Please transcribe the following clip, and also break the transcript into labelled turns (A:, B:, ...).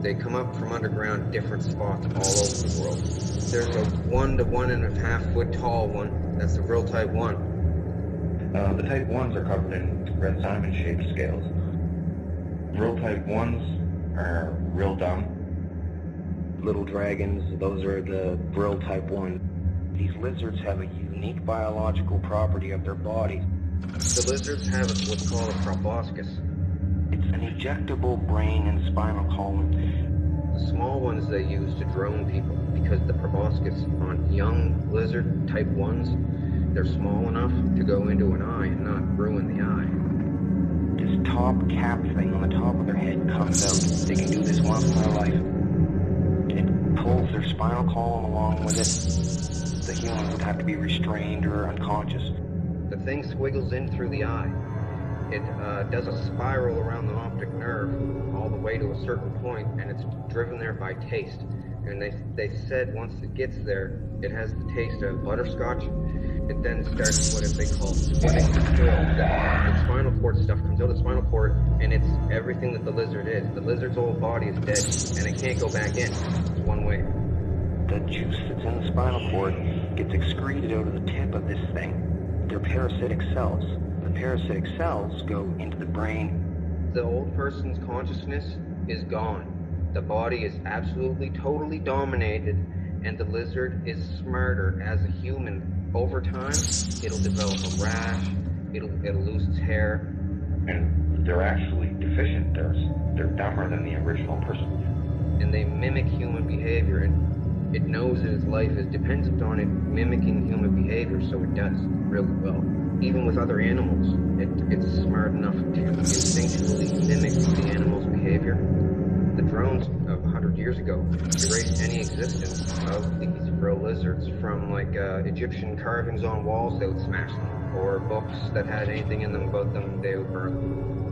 A: They come up from underground different spots all over the world. There's a 1 to 1.5 foot tall one. That's the real type 1.
B: The type 1s are covered in red diamond-shaped scales. Real type 1s are real dumb.
C: Little dragons, those are the Brill type 1. These lizards have a unique biological property of their bodies.
A: The lizards have what's called a proboscis.
C: It's an ejectable brain and spinal column.
A: The small ones they use to drone people because the proboscis on young lizard type 1s, they're small enough to go into an eye and not ruin the eye.
C: This top cap thing on the top of their head comes out. They can do this once in their life. It pulls their spinal column along with it. The human would have to be restrained or unconscious.
A: The thing squiggles in through the eye. It does a spiral around the optic nerve all the way to a certain point, and it's driven there by taste. And they said once it gets there, it has the taste of butterscotch. It then starts what they call spinning the quill. The spinal cord stuff comes out of the spinal cord, and it's everything that the lizard is. The lizard's whole body is dead, and it can't go back in. It's one way.
C: The juice that's in the spinal cord gets excreted out of the tip of this thing. They're parasitic cells. The parasitic cells go into the brain.
A: The old person's consciousness is gone. The body is absolutely, totally dominated, and the lizard is smarter as a human. Over time, it'll develop a rash, it'll lose its hair.
B: And they're actually deficient. They're dumber than the original person.
A: And they mimic human behavior, and it knows that its life is dependent on it mimicking human behavior, so it does really well. Even with other animals, it's smart enough to instinctually mimic the animal's behavior. The drones of 100 years ago erased any existence of these real lizards from like Egyptian carvings on walls. They would smash them, or books that had anything in them about them, they would burn them.